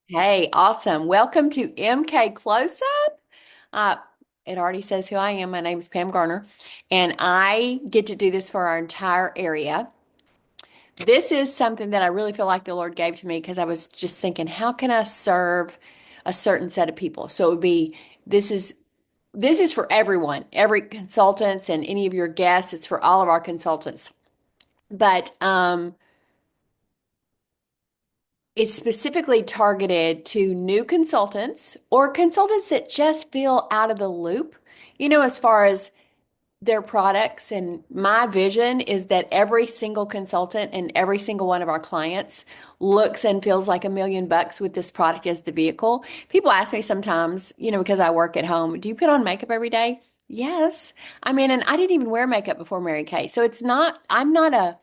Hey, awesome. Welcome to MK Close Up. Uh, it already says who I am. My name is Pam Garner, and I get to do this for our entire area. This is something that I really feel like the Lord gave to me because I was just thinking, how can I serve a certain set of people? So it would be this is this is for everyone, every consultants and any of your guests. It's for all of our consultants. But it's specifically targeted to new consultants or consultants that just feel out of the loop, as far as their products. And my vision is that every single consultant and every single one of our clients looks and feels like $1 million with this product as the vehicle. People ask me sometimes, because I work at home, do you put on makeup every day? Yes. I mean, and I didn't even wear makeup before Mary Kay. So I'm not a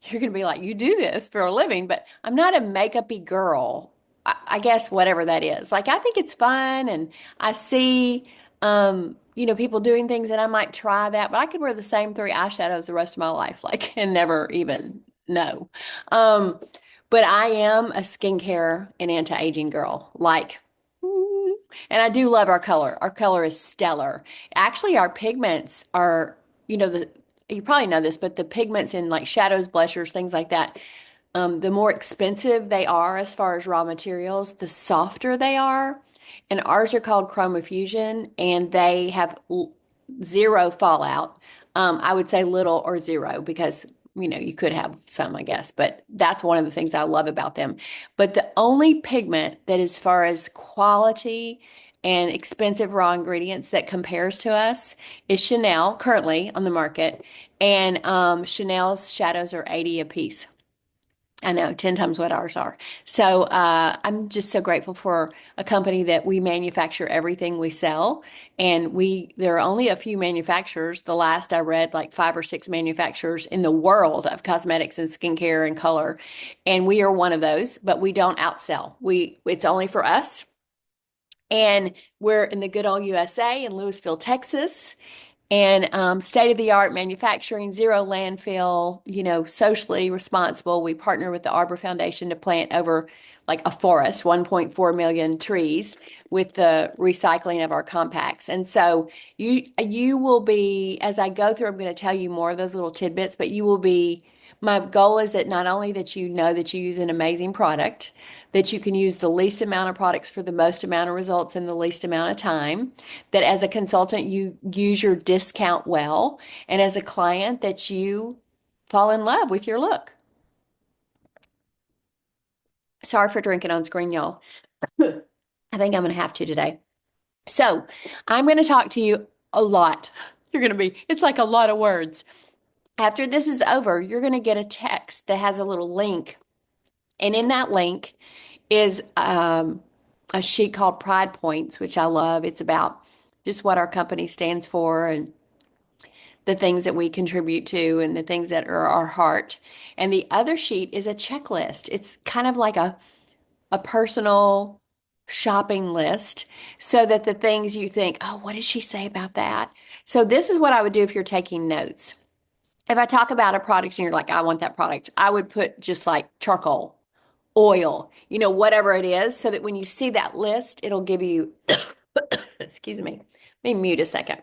you're going to be like, you do this for a living, but I'm not a makeupy girl. I guess whatever that is. Like, I think it's fun and I see, people doing things and I might try that, but I could wear the same three eyeshadows the rest of my life, like, and never even know. Um, but I am a skincare and anti-aging girl. Like, and I do love our color. Our color is stellar. Actually, our pigments are, the you probably know this, but the pigments in like shadows, blushers, things like that, the more expensive they are as far as raw materials, the softer they are. And ours are called Chroma Fusion, and they have zero fallout. I would say little or zero because you could have some, I guess, but that's one of the things I love about them. But the only pigment that, as far as quality and expensive raw ingredients, that compares to us is Chanel, currently on the market. And Chanel's shadows are 80 a piece. I know, 10 times what ours are. So I'm just so grateful for a company that we manufacture everything we sell. And there are only a few manufacturers. The last I read, like five or six manufacturers in the world of cosmetics and skincare and color. And we are one of those, but we don't outsell. It's only for us. And we're in the good old USA in Louisville, Texas, and state-of-the-art manufacturing, zero landfill, socially responsible. We partner with the Arbor Foundation to plant over like a forest, 1.4 million trees with the recycling of our compacts. And so you will be, as I go through, I'm going to tell you more of those little tidbits, but you will be, my goal is that not only that you know that you use an amazing product, that you can use the least amount of products for the most amount of results in the least amount of time, that as a consultant, you use your discount well, and as a client, that you fall in love with your look. Sorry for drinking on screen, y'all. I think I'm going to have to today. So, I'm going to talk to you a lot. It's like a lot of words. After this is over, you're going to get a text that has a little link. And in that link is a sheet called Pride Points, which I love. It's about just what our company stands for and the things that we contribute to and the things that are our heart. And the other sheet is a checklist. It's kind of like a personal shopping list so that the things you think, oh, what did she say about that? So this is what I would do if you're taking notes. If I talk about a product and you're like, I want that product, I would put just like charcoal, oil, whatever it is, so that when you see that list, it'll give you, excuse me, let me mute a second.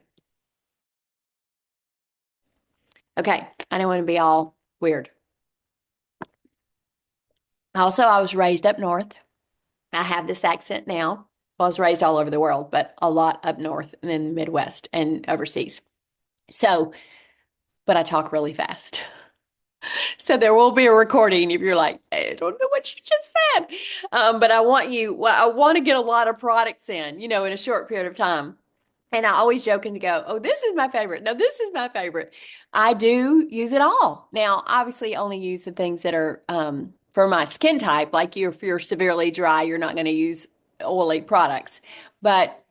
Okay, I don't want to be all weird. Also, I was raised up north. I have this accent now. Well, I was raised all over the world, but a lot up north and then Midwest and overseas. So, but I talk really fast. So there will be a recording if you're like, I don't know what you just said. But I want to get a lot of products in a short period of time. And I always joke and go, oh, this is my favorite. No, this is my favorite. I do use it all. Now, obviously, only use the things that are for my skin type. Like if you're severely dry, you're not going to use oily products. But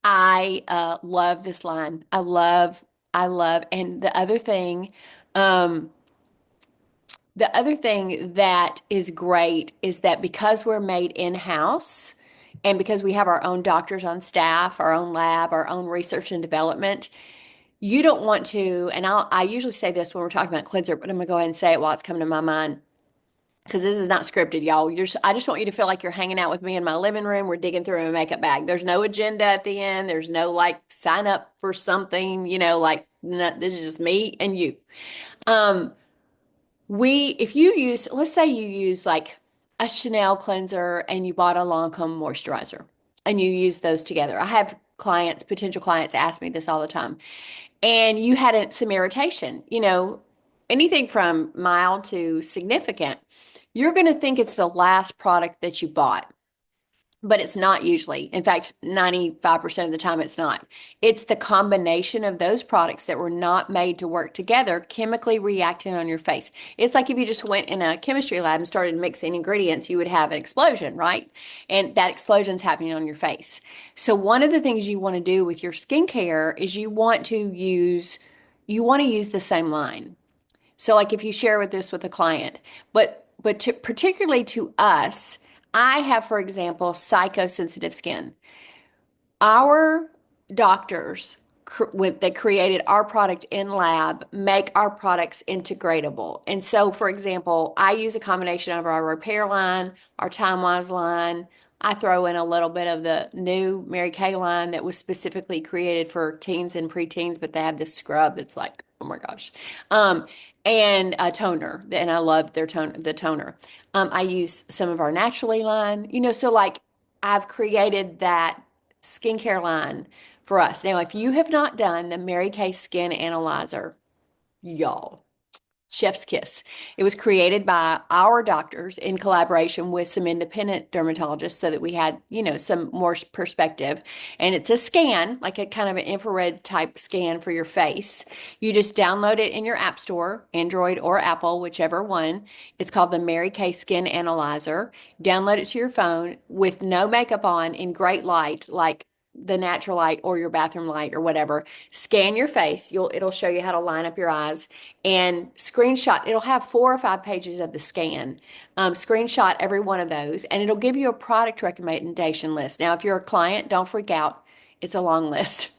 I love this line. I love. And um, the other thing that is great is that because we're made in-house and because we have our own doctors on staff, our own lab, our own research and development, you don't want to, and I usually say this when we're talking about cleanser, but I'm gonna go ahead and say it while it's coming to my mind. because this is not scripted, y'all. I just want you to feel like you're hanging out with me in my living room. We're digging through a makeup bag. There's no agenda at the end. There's no like sign up for something, like no, this is just me and you. Um, if you use, let's say you use like a Chanel cleanser and you bought a Lancome moisturizer and you use those together. I have clients, potential clients ask me this all the time. And you had some irritation, anything from mild to significant, you're going to think it's the last product that you bought, but it's not usually. In fact, 95% of the time it's not. It's the combination of those products that were not made to work together, chemically reacting on your face. It's like if you just went in a chemistry lab and started mixing ingredients, you would have an explosion, right? And that explosion's happening on your face. So one of the things you want to do with your skincare is you want to use the same line. So like if you share with this with a client, particularly to us, I have, for example, psychosensitive skin. Our doctors that created our product in lab make our products integratable. And so, for example, I use a combination of our repair line, our Time Wise line. I throw in a little bit of the new Mary Kay line that was specifically created for teens and preteens, but they have this scrub that's like, oh my gosh. Um, and a toner, and I love the toner. I use some of our Naturally line, so like I've created that skincare line for us. Now, if you have not done the Mary Kay Skin Analyzer, y'all, chef's kiss. It was created by our doctors in collaboration with some independent dermatologists so that we had, some more perspective. And it's a scan, like a kind of an infrared type scan for your face. You just download it in your app store, Android or Apple, whichever one. It's called the Mary Kay Skin Analyzer. Download it to your phone with no makeup on in great light, like the natural light or your bathroom light or whatever. Scan your face. It'll show you how to line up your eyes and screenshot. It'll have 4 or 5 pages of the scan. Screenshot every one of those, and it'll give you a product recommendation list. Now, if you're a client, don't freak out. It's a long list.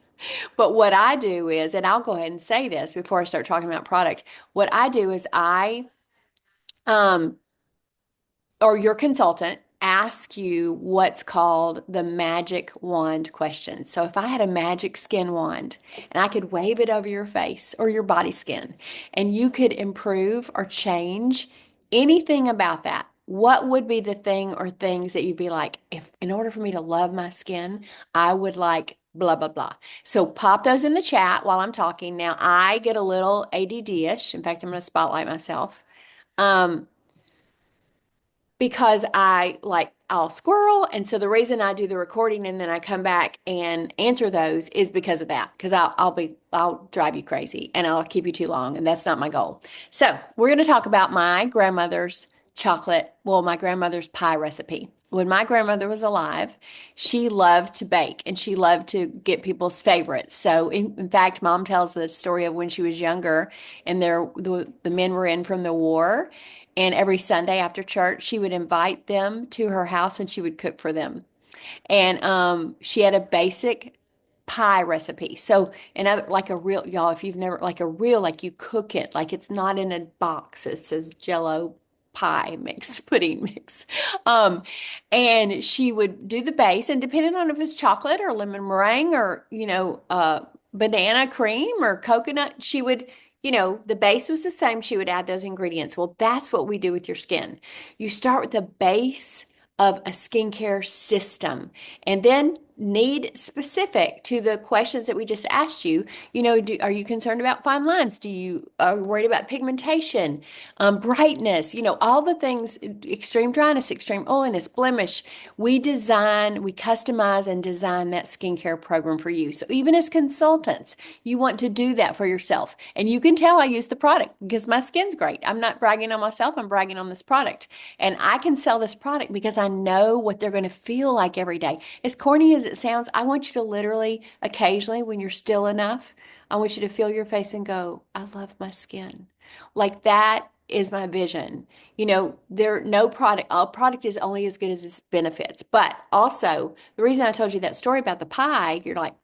But what I do is, and I'll go ahead and say this before I start talking about product, what I do is um, or your consultant ask you what's called the magic wand question. So if I had a magic skin wand and I could wave it over your face or your body skin and you could improve or change anything about that, what would be the thing or things that you'd be like, if in order for me to love my skin, I would like blah, blah, blah. So pop those in the chat while I'm talking. Now I get a little ADD-ish. In fact, I'm going to spotlight myself. Um, because I'll squirrel. And so the reason I do the recording and then I come back and answer those is because of that. Because I'll drive you crazy and I'll keep you too long. And that's not my goal. So we're going to talk about my grandmother's my grandmother's pie recipe. When my grandmother was alive, she loved to bake and she loved to get people's favorites. So in fact, mom tells the story of when she was younger and the men were in from the war. And every Sunday after church, she would invite them to her house and she would cook for them. And she had a basic pie recipe. So another like a real y'all, if you've never like a real like you cook it like it's not in a box. It says Jello pie mix, pudding mix. Um, and she would do the base, and depending on if it's chocolate or lemon meringue or banana cream or coconut, she would. The base was the same. She would add those ingredients. Well, that's what we do with your skin. You start with the base of a skincare system and then need specific to the questions that we just asked you. Are you concerned about fine lines? Are you worried about pigmentation, brightness, all the things, extreme dryness, extreme oiliness, blemish. We customize and design that skincare program for you. So even as consultants, you want to do that for yourself. And you can tell I use the product because my skin's great. I'm not bragging on myself. I'm bragging on this product. And I can sell this product because I know what they're going to feel like every day. As corny as it sounds, I want you to literally, occasionally, when you're still enough, I want you to feel your face and go, I love my skin. Like that is my vision. No product, all product is only as good as its benefits. But also, the reason I told you that story about the pie, you're like,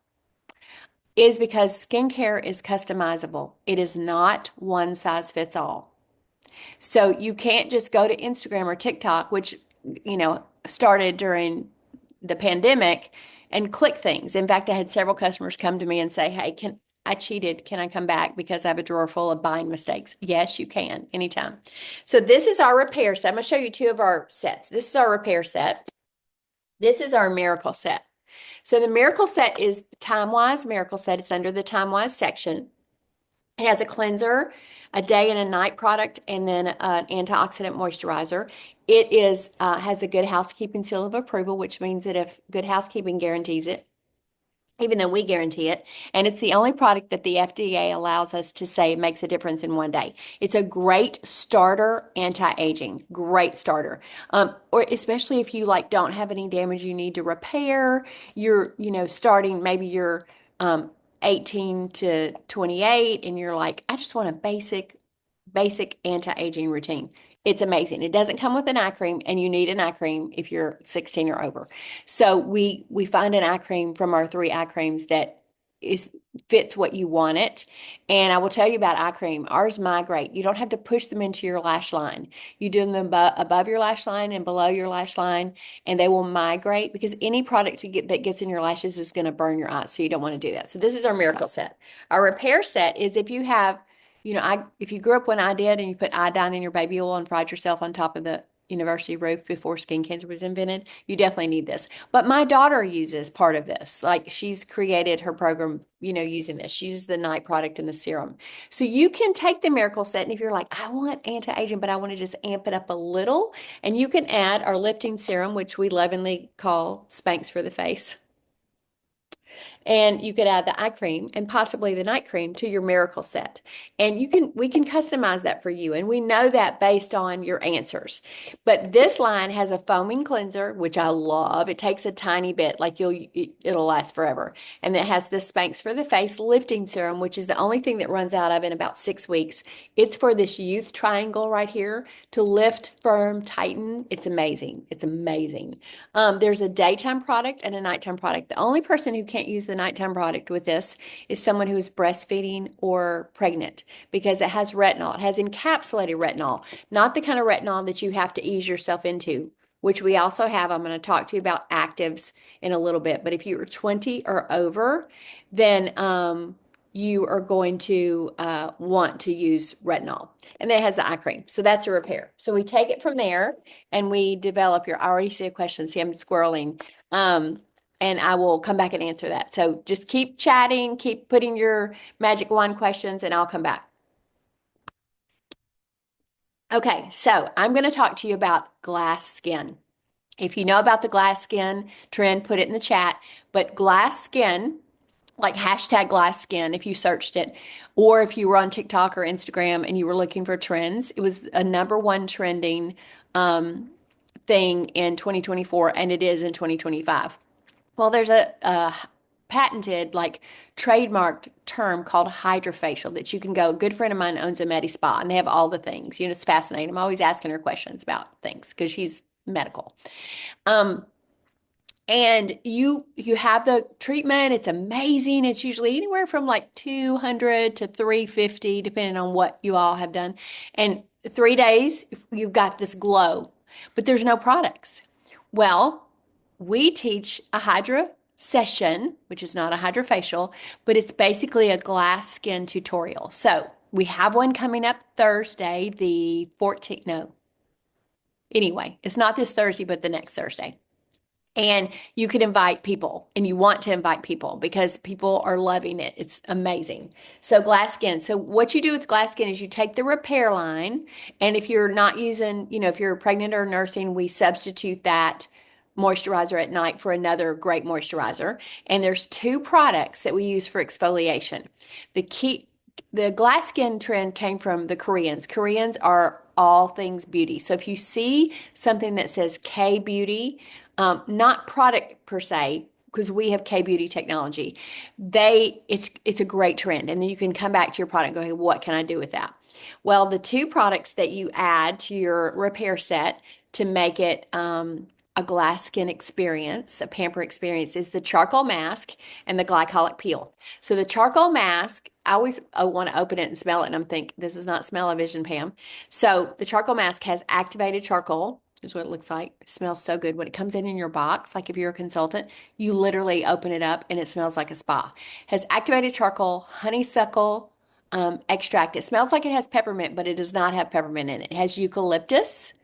is because skincare is customizable. It is not one size fits all. So you can't just go to Instagram or TikTok, which, started during the pandemic, and click things. In fact, I had several customers come to me and say, "Hey, can I cheated? Can I come back because I have a drawer full of buying mistakes?" Yes, you can anytime. So this is our repair set. I'm going to show you two of our sets. This is our repair set. This is our miracle set. So the miracle set is Time-Wise Miracle Set. It's under the Time-Wise section. It has a cleanser, a day and a night product, and then an antioxidant moisturizer. It is has a Good Housekeeping seal of approval, which means that if Good Housekeeping guarantees it, even though we guarantee it, and it's the only product that the FDA allows us to say makes a difference in one day. It's a great starter anti-aging, great starter. Or especially if you like don't have any damage you need to repair, you're, starting, maybe you're 18 to 28 and you're like, I just want a basic anti-aging routine. It's amazing. It doesn't come with an eye cream, and you need an eye cream if you're 16 or over. So we find an eye cream from our three eye creams that is fits what you want it. And I will tell you about eye cream. Ours migrate. You don't have to push them into your lash line. You do them above your lash line and below your lash line, and they will migrate, because any product that gets in your lashes is going to burn your eyes. So you don't want to do that. So this is our miracle set. Our repair set is if you have, if you grew up when I did and you put iodine in your baby oil and fried yourself on top of the university roof before skin cancer was invented, you definitely need this. But my daughter uses part of this. Like, she's created her program, using this. She uses the night product and the serum. So you can take the miracle set, and if you're like, I want anti-aging, but I want to just amp it up a little, and you can add our lifting serum, which we lovingly call Spanx for the face. And you could add the eye cream and possibly the night cream to your miracle set. And we can customize that for you. And we know that based on your answers. But this line has a foaming cleanser, which I love. It takes a tiny bit, like it'll last forever. And it has this Spanx for the face lifting serum, which is the only thing that runs out of in about 6 weeks. It's for this youth triangle right here to lift, firm, tighten. It's amazing. It's amazing. There's a daytime product and a nighttime product. The only person who can't use the nighttime product with this is someone who is breastfeeding or pregnant, because it has retinol. It has encapsulated retinol, not the kind of retinol that you have to ease yourself into, which we also have. I'm going to talk to you about actives in a little bit. But if you are 20 or over, then you are going to want to use retinol. And then it has the eye cream. So that's a repair. So we take it from there and we develop I already see a question. See, I'm squirreling. And I will come back and answer that. So just keep chatting, keep putting your magic wand questions, and I'll come back. Okay, so I'm going to talk to you about glass skin. If you know about the glass skin trend, put it in the chat. But glass skin, like hashtag glass skin, if you searched it, or if you were on TikTok or Instagram and you were looking for trends, it was a number one trending thing in 2024, and it is in 2025. Well, there's a patented, like trademarked term called hydrofacial that you can go. A good friend of mine owns a Medi Spa, and they have all the things. It's fascinating. I'm always asking her questions about things because she's medical. And you have the treatment. It's amazing. It's usually anywhere from like 200 to 350, depending on what you all have done. And 3 days, you've got this glow, but there's no products. Well, we teach a hydra session, which is not a hydrofacial, but it's basically a glass skin tutorial. So we have one coming up Thursday, the 14th. No, anyway, it's not this Thursday, but the next Thursday. And you can invite people, and you want to invite people because people are loving it. It's amazing. So glass skin. So what you do with glass skin is you take the repair line, and if you're not using, if you're pregnant or nursing, we substitute that moisturizer at night for another great moisturizer. And there's two products that we use for exfoliation. The glass skin trend came from the Koreans. Koreans are all things beauty. So if you see something that says K Beauty, not product per se, because we have K Beauty technology, it's a great trend. And then you can come back to your product and go, hey, what can I do with that? Well, the two products that you add to your repair set to make it a glass skin experience, a pamper experience, is the charcoal mask and the glycolic peel. So the charcoal mask, I always want to open it and smell it, and I'm thinking, this is not smell-o-vision, Pam. So the charcoal mask has activated charcoal, is what it looks like. It smells so good. When it comes in your box, like if you're a consultant, you literally open it up and it smells like a spa. Has activated charcoal, honeysuckle extract. It smells like it has peppermint, but it does not have peppermint in it. It has eucalyptus,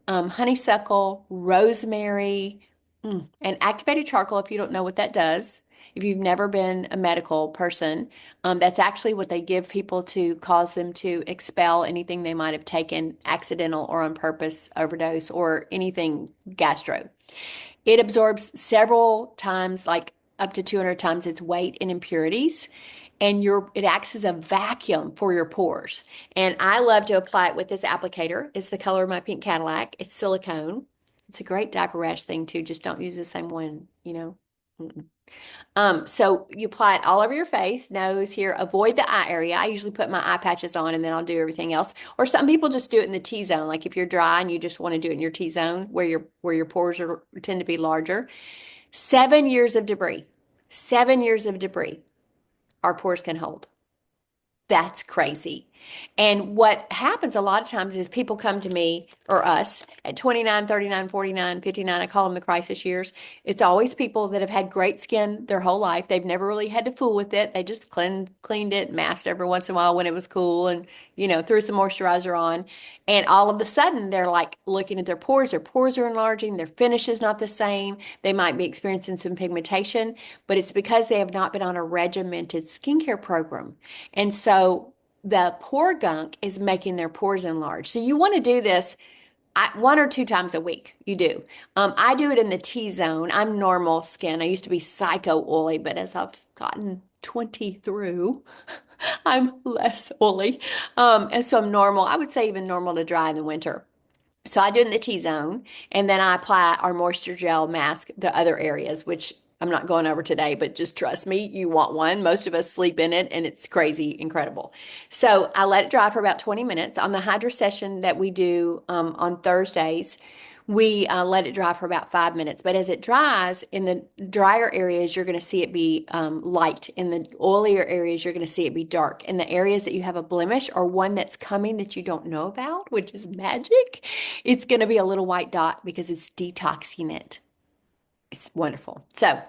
honeysuckle, rosemary, and activated charcoal. If you don't know what that does, if you've never been a medical person, that's actually what they give people to cause them to expel anything they might have taken accidental or on purpose, overdose, or anything gastro. It absorbs several times, like up to 200 times its weight in impurities, and it acts as a vacuum for your pores. And I love to apply it with this applicator. It's the color of my pink Cadillac. It's silicone. It's a great diaper rash thing too. Just don't use the same one, you know. Mm-mm. So you apply it all over your face, nose here. Avoid the eye area. I usually put my eye patches on and then I'll do everything else. Or some people just do it in the T-zone. Like if you're dry and you just want to do it in your T-zone where your pores tend to be larger. 7 years of debris. 7 years of debris our pores can hold. That's crazy. And what happens a lot of times is people come to me or us at 29, 39, 49, 59. I call them the crisis years. It's always people that have had great skin their whole life. They've never really had to fool with it. They just cleaned it, masked every once in a while when it was cool and, threw some moisturizer on. And all of a sudden they're like looking at their pores. Their pores are enlarging. Their finish is not the same. They might be experiencing some pigmentation, but it's because they have not been on a regimented skincare program. And so the pore gunk is making their pores enlarge. So you want to do this 1 or 2 times a week. You do. I do it in the T-zone. I'm normal skin. I used to be psycho oily, but as I've gotten 20 through, I'm less oily. And so I'm normal. I would say even normal to dry in the winter. So I do it in the T-zone, and then I apply our moisture gel mask to other areas, which I'm not going over today, but just trust me, you want one. Most of us sleep in it, and it's crazy incredible. So I let it dry for about 20 minutes. On the Hydra session that we do on Thursdays, we let it dry for about 5 minutes. But as it dries, in the drier areas, you're going to see it be light. In the oilier areas, you're going to see it be dark. In the areas that you have a blemish or one that's coming that you don't know about, which is magic, it's going to be a little white dot because it's detoxing it. It's wonderful. So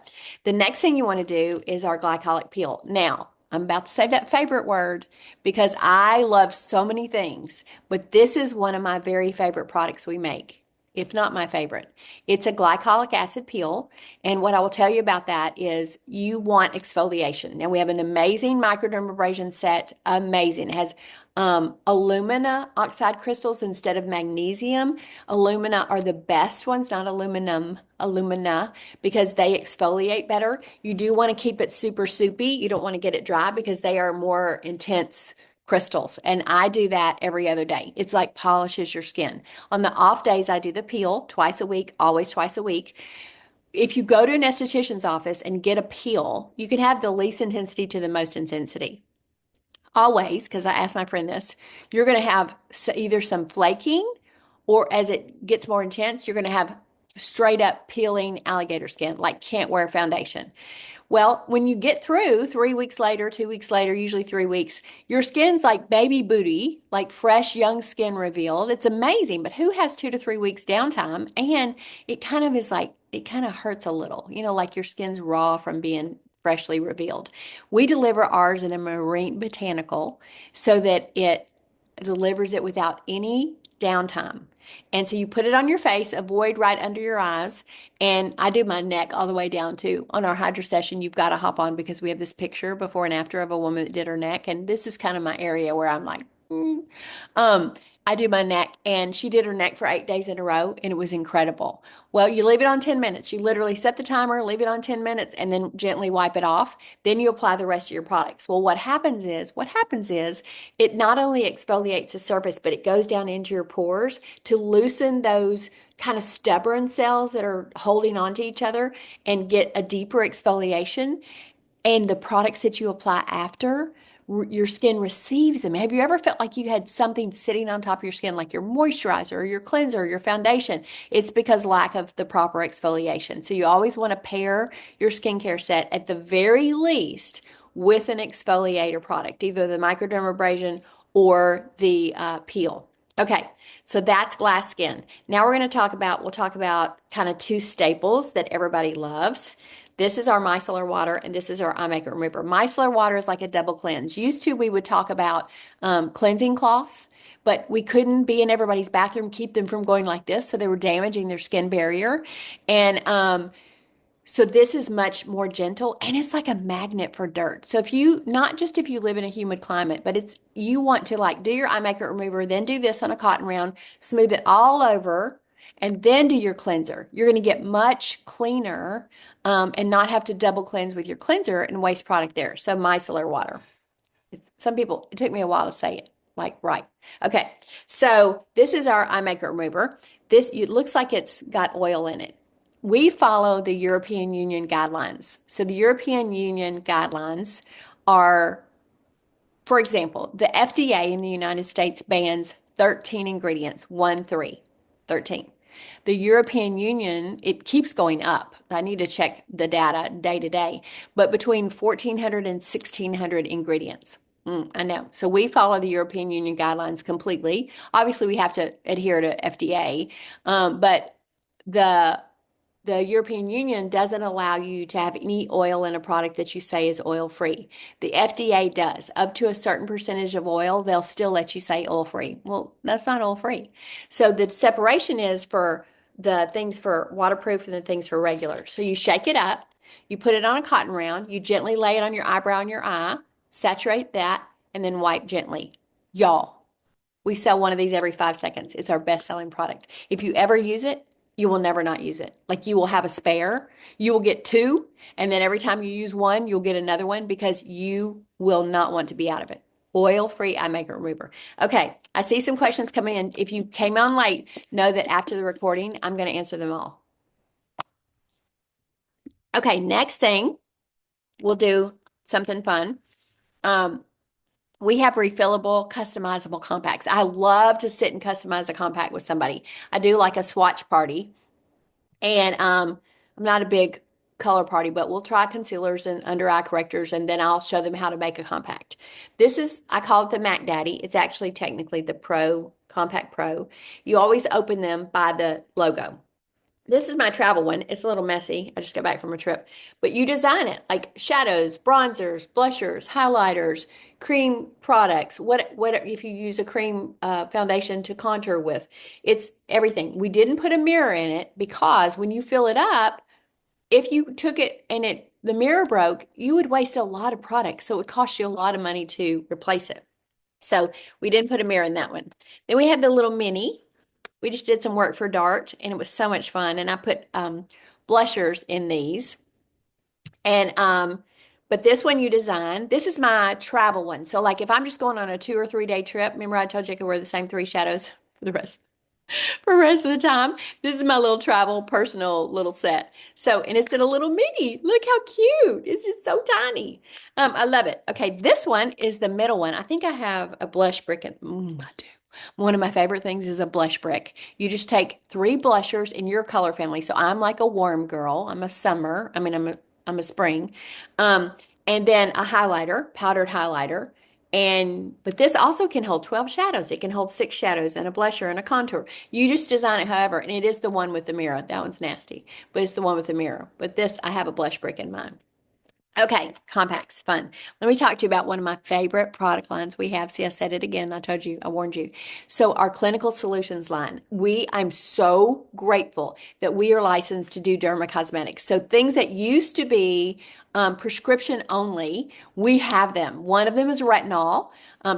the next thing you want to do is our glycolic peel. Now, I'm about to say that favorite word because I love so many things, but this is one of my very favorite products we make, if not my favorite. It's a glycolic acid peel, and what I will tell you about that is you want exfoliation. Now, we have an amazing microdermabrasion set, amazing. It has alumina oxide crystals instead of magnesium. Alumina are the best ones, not aluminum, alumina, because they exfoliate better. You do want to keep it super soupy. You don't want to get it dry because they are more intense crystals. And I do that every other day. It's like polishes your skin. On the off days, I do the peel twice a week, always twice a week. If you go to an esthetician's office and get a peel, you can have the least intensity to the most intensity. Always, because I asked my friend this, you're going to have either some flaking or as it gets more intense, you're going to have straight up peeling alligator skin, like can't wear foundation. Well, when you get through 3 weeks later, 2 weeks later, usually 3 weeks, your skin's like baby booty, like fresh young skin revealed. It's amazing, but who has 2 to 3 weeks downtime? And it kind of is like, it kind of hurts a little, like your skin's raw from being freshly revealed. We deliver ours in a marine botanical so that it delivers it without any downtime. And so you put it on your face, avoid right under your eyes. And I do my neck all the way down too. On our Hydra session, you've got to hop on because we have this picture before and after of a woman that did her neck. And this is kind of my area where I'm like, I do my neck, and she did her neck for 8 days in a row, and it was incredible. Well, you leave it on 10 minutes. You literally set the timer, leave it on 10 minutes, and then gently wipe it off. Then you apply the rest of your products. Well, what happens is it not only exfoliates the surface, but it goes down into your pores to loosen those kind of stubborn cells that are holding on to each other and get a deeper exfoliation. And the products that you apply after your skin receives them. Have you ever felt like you had something sitting on top of your skin, like your moisturizer or your cleanser or your foundation? It's because lack of the proper exfoliation. So you always want to pair your skincare set at the very least with an exfoliator product, either the microdermabrasion or the peel. Okay, so that's glass skin. Now we'll talk about kind of two staples that everybody loves. This is our micellar water, and this is our eye makeup remover. Micellar water is like a double cleanse. Used to, we would talk about cleansing cloths, but we couldn't be in everybody's bathroom, keep them from going like this, so they were damaging their skin barrier. And so this is much more gentle and it's like a magnet for dirt. So if you, not just if you live in a humid climate, but it's, you want to like do your eye makeup remover, then do this on a cotton round, smooth it all over, and then do your cleanser. You're going to get much cleaner and not have to double cleanse with your cleanser and waste product there. So micellar water. Some people, it took me a while to say it like right. Okay, so this is our eye makeup remover. This, it looks like it's got oil in it. We follow the European Union guidelines. So the European Union guidelines are, for example, the FDA in the United States bans 13 ingredients, 1, 3, 13. The European Union, it keeps going up. I need to check the data day to day, but between 1,400 and 1,600 ingredients. I know. So we follow the European Union guidelines completely. Obviously, we have to adhere to FDA, but the the European Union doesn't allow you to have any oil in a product that you say is oil free. The FDA does. Up to a certain percentage of oil, they'll still let you say oil free. Well, that's not oil free. So the separation is for the things for waterproof and the things for regular. So you shake it up, you put it on a cotton round, you gently lay it on your eyebrow and your eye, saturate that, and then wipe gently. Y'all, we sell one of these every 5 seconds. It's our best selling product. If you ever use it, you will never not use it. Like you will have a spare, you will get two, and then every time you use one, you'll get another one because you will not want to be out of it. Oil-free eye makeup remover. Okay, I see some questions coming in. If you came on late, know that after the recording, I'm going to answer them all. Okay, next thing, we'll do something fun. We have refillable, customizable compacts. I love to sit and customize a compact with somebody. I do like a swatch party. And I'm not a big color party, but we'll try concealers and under eye correctors, and then I'll show them how to make a compact. This is, I call it the Mac Daddy. It's actually technically the Pro, Compact Pro. You always open them by the logo. This is my travel one. It's a little messy. I just got back from a trip. But you design it like shadows, bronzers, blushers, highlighters, cream products. What if you use a cream foundation to contour with? It's everything. We didn't put a mirror in it because when you fill it up, if you took it and the mirror broke, you would waste a lot of product. So it would cost you a lot of money to replace it. So we didn't put a mirror in that one. Then we had the little mini. We just did some work for Dart and it was so much fun. And I put blushers in these. And but this one you design, this is my travel one. So like if I'm just going on a 2 or 3 day trip, remember I told you I could wear the same 3 shadows for the rest for the rest of the time. This is my little travel personal little set. So, and it's in a little mini. Look how cute. It's just so tiny. I love it. Okay, this one is the middle one. I think I have a blush brick. I do. One of my favorite things is a blush brick. You just take 3 blushers in your color family. So I'm like a warm girl. I'm a summer. I mean, I'm a spring. Um, and then a highlighter, powdered highlighter. But this also can hold 12 shadows. It can hold 6 shadows and a blusher and a contour. You just design it however, and it is the one with the mirror. That one's nasty, but it's the one with the mirror. But this, I have a blush brick in mine. Okay, compacts, fun. Let me talk to you about one of my favorite product lines we have. See, I said it again. I told you, I warned you. So our clinical solutions line, I'm so grateful that we are licensed to do dermacosmetics. So things that used to be prescription only, we have them. One of them is retinol,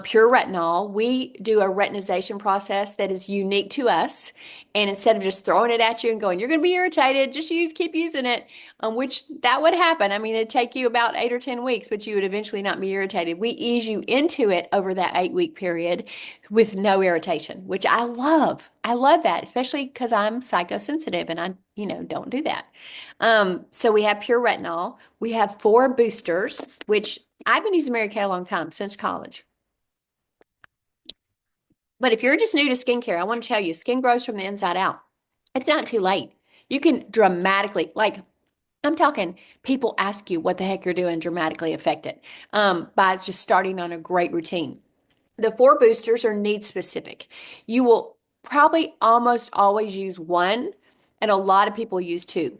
pure retinol. We do a retinization process that is unique to us. And instead of just throwing it at you and going, you're going to be irritated, just keep using it, which that would happen. I mean, it'd take you about 8 or 10 weeks, but you would eventually not be irritated. We ease you into it over that 8-week period with no irritation, which I love. I love that, especially because I'm psychosensitive and I, don't do that. So we have pure retinol. We have 4 boosters, which I've been using Mary Kay a long time, since college. But if you're just new to skincare, I want to tell you, skin grows from the inside out. It's not too late. You can dramatically, like I'm talking, people ask you what the heck you're doing, dramatically affect it by just starting on a great routine. The four boosters are need specific. You will probably almost always use one, and a lot of people use two.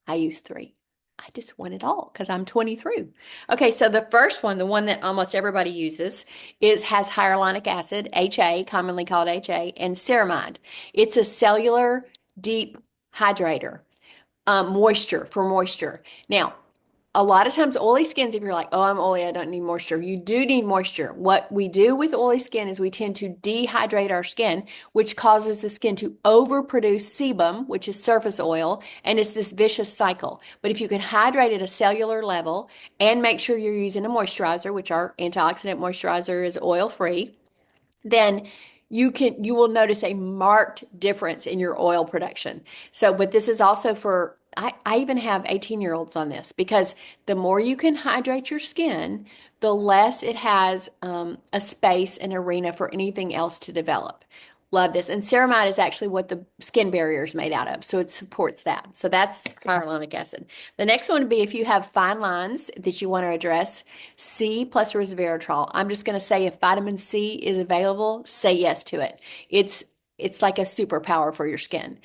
I use three. I just want it all because I'm 20 through. Okay, so the first one, the one that almost everybody uses, has hyaluronic acid, HA, commonly called HA, and ceramide. It's a cellular deep hydrator, moisture for moisture. Now, a lot of times oily skins, if you're like, oh, I'm oily, I don't need moisture. You do need moisture. What we do with oily skin is we tend to dehydrate our skin, which causes the skin to overproduce sebum, which is surface oil, and it's this vicious cycle. But if you can hydrate at a cellular level and make sure you're using a moisturizer, which our antioxidant moisturizer is oil free, then you will notice a marked difference in your oil production. So, but this is also for I even have 18-year-olds on this because the more you can hydrate your skin, the less it has a space and arena for anything else to develop. Love this. And ceramide is actually what the skin barrier is made out of. So it supports that. So that's hyaluronic acid. The next one would be if you have fine lines that you want to address, C plus resveratrol. I'm just going to say if vitamin C is available, say yes to it. It's like a superpower for your skin.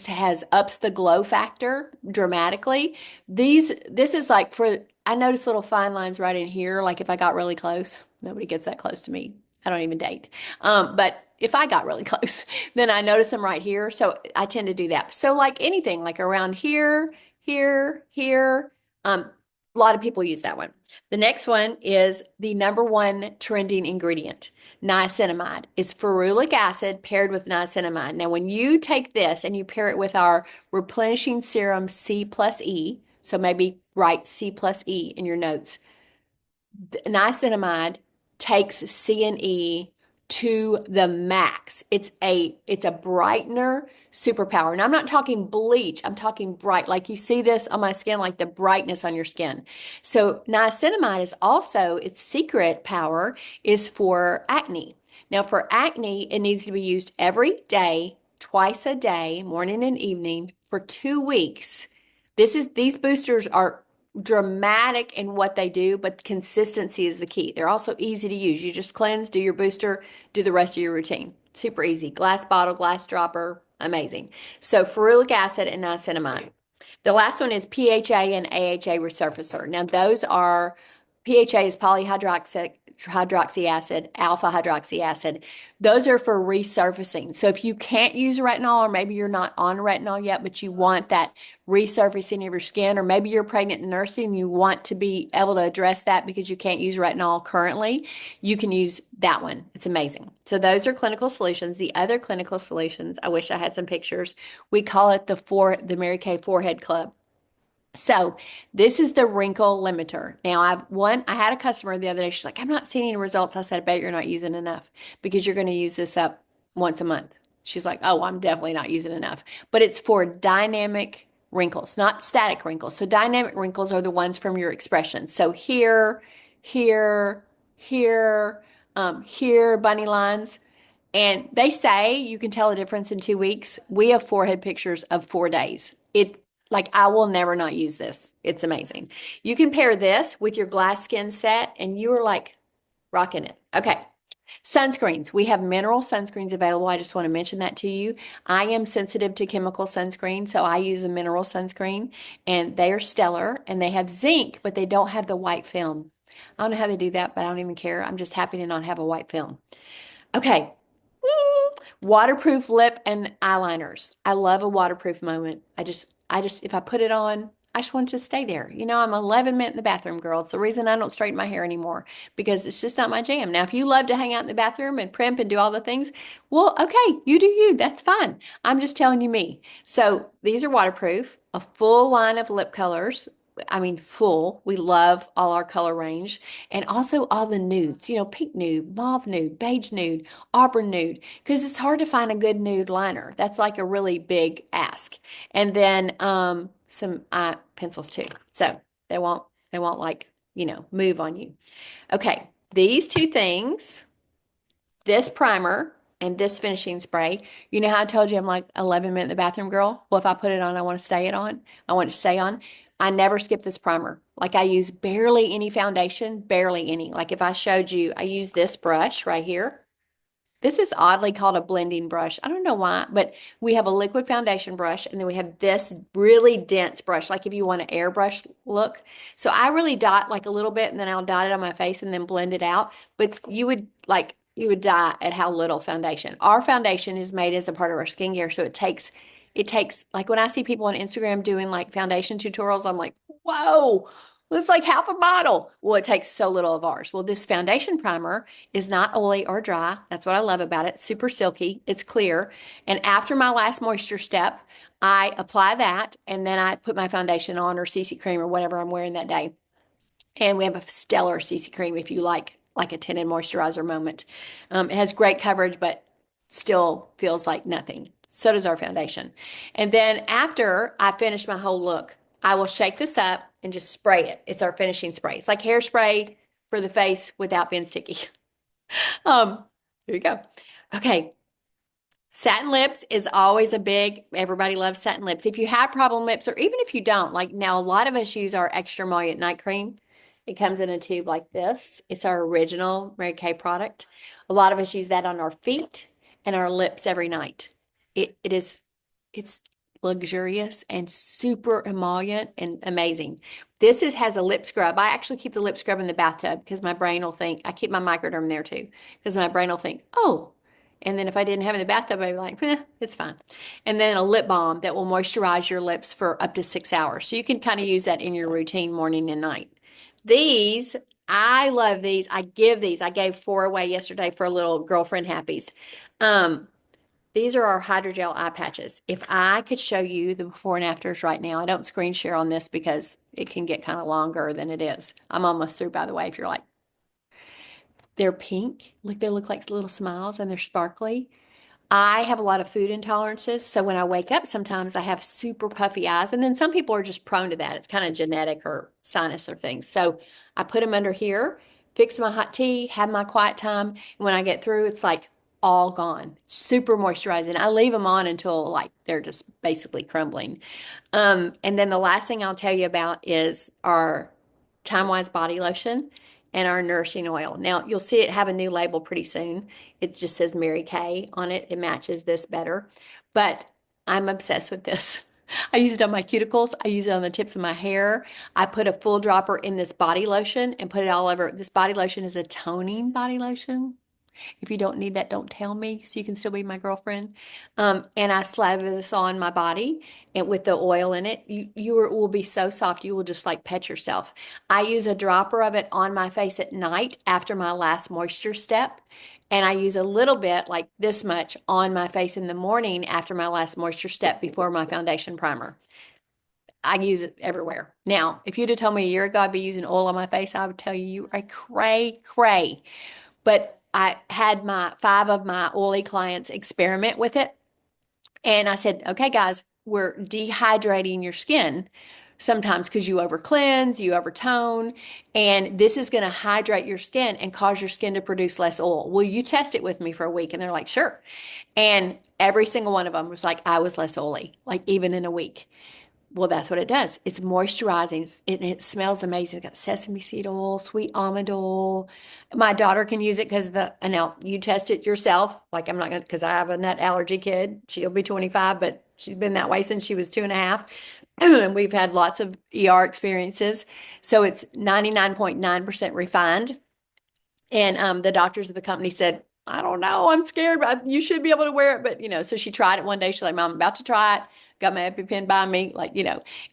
Has ups the glow factor dramatically. This is like for I notice little fine lines right in here. Like if I got really close, nobody gets that close to me. I don't even date. But if I got really close, then I notice them right here. So I tend to do that. So like anything, like around here, here, here. A lot of people use that one. The next one is the number one trending ingredient, niacinamide. It's ferulic acid paired with niacinamide. Now, when you take this and you pair it with our replenishing serum C plus E, so maybe write C plus E in your notes, niacinamide takes C and E to the max. It's a brightener superpower. And I'm not talking bleach, I'm talking bright. Like you see this on my skin, like the brightness on your skin. So niacinamide is also its secret power is for acne. Now for acne, it needs to be used every day, twice a day, morning and evening for 2 weeks. These boosters are dramatic in what they do, but consistency is the key. They're also easy to use. You just cleanse, do your booster, do the rest of your routine. Super easy. Glass bottle, glass dropper, amazing. So ferulic acid and niacinamide. The last one is PHA and AHA resurfacer. Now those are PHA is polyhydroxy acid, alpha hydroxy acid. Those are for resurfacing. So if you can't use retinol, or maybe you're not on retinol yet, but you want that resurfacing of your skin, or maybe you're pregnant and nursing and you want to be able to address that because you can't use retinol currently, you can use that one. It's amazing. So those are clinical solutions. The other clinical solutions, I wish I had some pictures. We call it the Mary Kay Forehead Club. So this is the wrinkle limiter. Now I had a customer the other day. She's like, I'm not seeing any results. I said, I bet you're not using enough because you're going to use this up once a month. She's like, oh, I'm definitely not using enough. But it's for dynamic wrinkles, not static wrinkles. So dynamic wrinkles are the ones from your expressions. So here, here, here, here, bunny lines. And they say you can tell a difference in 2 weeks. We have forehead pictures of 4 days. I will never not use this. It's amazing. You can pair this with your glass skin set and you are like rocking it. Okay. Sunscreens. We have mineral sunscreens available. I just want to mention that to you. I am sensitive to chemical sunscreen, so I use a mineral sunscreen and they are stellar and they have zinc, but they don't have the white film. I don't know how they do that, but I don't even care. I'm just happy to not have a white film. Okay. Waterproof lip and eyeliners. I love a waterproof moment. If I put it on, I just want it to stay there. You know, I'm 11 minutes in the bathroom, girl. It's the reason I don't straighten my hair anymore because it's just not my jam. Now, if you love to hang out in the bathroom and primp and do all the things, well, okay, you do you. That's fine. I'm just telling you me. So these are waterproof, a full line of lip colors. I mean, full. We love all our color range and also all the nudes, pink nude, mauve nude, beige nude, auburn nude, because it's hard to find a good nude liner. That's like a really big ask. And then some eye pencils too. So they won't like move on you. Okay, these two things, this primer and this finishing spray. You know how I told you I'm like 11 minute in the bathroom girl? Well, if I put it on, I want to stay it on. I want it to stay on. I never skip this primer. Like I use barely any foundation, barely any. Like if I showed you, I use this brush right here. This is oddly called a blending brush. I don't know why, but we have a liquid foundation brush and then we have this really dense brush, like if you want an airbrush look. So I really dot like a little bit and then I'll dot it on my face and then blend it out. But you would die at how little foundation. Our foundation is made as a part of our skincare, so it takes like when I see people on Instagram doing like foundation tutorials, I'm like, whoa, it's like half a bottle. Well, it takes so little of ours. Well, this foundation primer is not oily or dry. That's what I love about it. Super silky. It's clear. And after my last moisture step, I apply that and then I put my foundation on or CC cream or whatever I'm wearing that day. And we have a stellar CC cream if you like a tinted moisturizer moment. It has great coverage, but still feels like nothing. So does our foundation. And then after I finish my whole look, I will shake this up and just spray it. It's our finishing spray. It's like hairspray for the face without being sticky. Um, Here you go. Okay. Satin lips is always everybody loves satin lips. If you have problem lips, or even if you don't, like now, a lot of us use our extra emollient night cream. It comes in a tube like this. It's our original Mary Kay product. A lot of us use that on our feet and our lips every night. It's luxurious and super emollient and amazing. Has a lip scrub. I actually keep the lip scrub in the bathtub because my brain will think, I keep my microderm there too, because my brain will think, oh, and then if I didn't have it in the bathtub, I'd be like, it's fine. And then a lip balm that will moisturize your lips for up to 6 hours. So you can kind of use that in your routine morning and night. These, I love these. I give these. I gave 4 away yesterday for a little girlfriend happies. Um, these are our hydrogel eye patches. If I could show you the before and afters right now, I don't screen share on this because it can get kind of longer than it is. I'm almost through, by the way, if you're like, they're pink. Look, they look like little smiles and they're sparkly. I have a lot of food intolerances, so when I wake up, sometimes I have super puffy eyes, and then some people are just prone to that. It's kind of genetic or sinus or things. So I put them under here, fix my hot tea, have my quiet time, and when I get through, it's like all gone. Super moisturizing. I leave them on until like they're just basically crumbling. And then the last thing I'll tell you about is our Time Wise body lotion and our nourishing oil. Now, you'll see it have a new label pretty soon. It just says Mary Kay on it. It matches this better. But I'm obsessed with this. I use it on my cuticles. I use it on the tips of my hair. I put a full dropper in this body lotion and put it all over. This body lotion is a toning body lotion. If you don't need that, don't tell me so you can still be my girlfriend. And I slather this on my body and with the oil in it. Will be so soft. You will just like pet yourself. I use a dropper of it on my face at night after my last moisture step. And I use a little bit, like this much, on my face in the morning after my last moisture step before my foundation primer. I use it everywhere. Now, if you'd have told me a year ago I'd be using oil on my face, I would tell you you are cray. But I had my 5 of my oily clients experiment with it. And I said, okay, guys, we're dehydrating your skin sometimes because you over cleanse, you overtone, and this is going to hydrate your skin and cause your skin to produce less oil. Will you test it with me for a week? And they're like, sure. And every single one of them was like, I was less oily, like even in a week. Well, that's what it does. It's moisturizing. It smells amazing. It's got sesame seed oil, sweet almond oil. My daughter can use it because now you test it yourself. Like I'm not gonna, because I have a nut allergy kid. She'll be 25, but she's been that way since she was 2.5. And we've had lots of ER experiences. So it's 99.9% refined. And the doctors of the company said, I don't know, I'm scared, but you should be able to wear it. But, so she tried it one day. She's like, Mom, I'm about to try it. Got my EpiPen by me,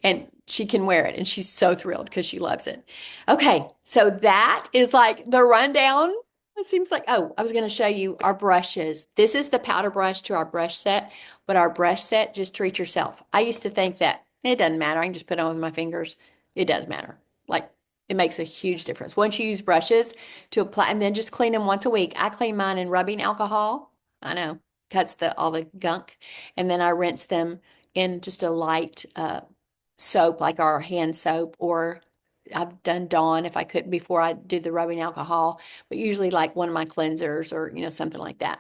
and she can wear it. And she's so thrilled because she loves it. Okay, so that is like the rundown. It seems like, oh, I was going to show you our brushes. This is the powder brush to our brush set, but our brush set, just treat yourself. I used to think that it doesn't matter. I can just put it on with my fingers. It does matter. Like, it makes a huge difference. Once you use brushes to apply, and then just clean them once a week. I clean mine in rubbing alcohol. I know, cuts all the gunk. And then I rinse them in just a light soap, like our hand soap or I've done Dawn if I could before I do the rubbing alcohol, but usually like one of my cleansers or, something like that.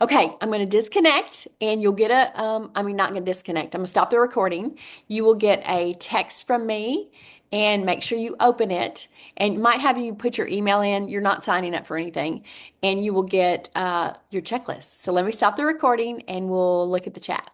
Okay, I'm going to disconnect and you'll get I mean, not going to disconnect. I'm going to stop the recording. You will get a text from me and make sure you open it and might have you put your email in. You're not signing up for anything and you will get your checklist. So let me stop the recording and we'll look at the chat.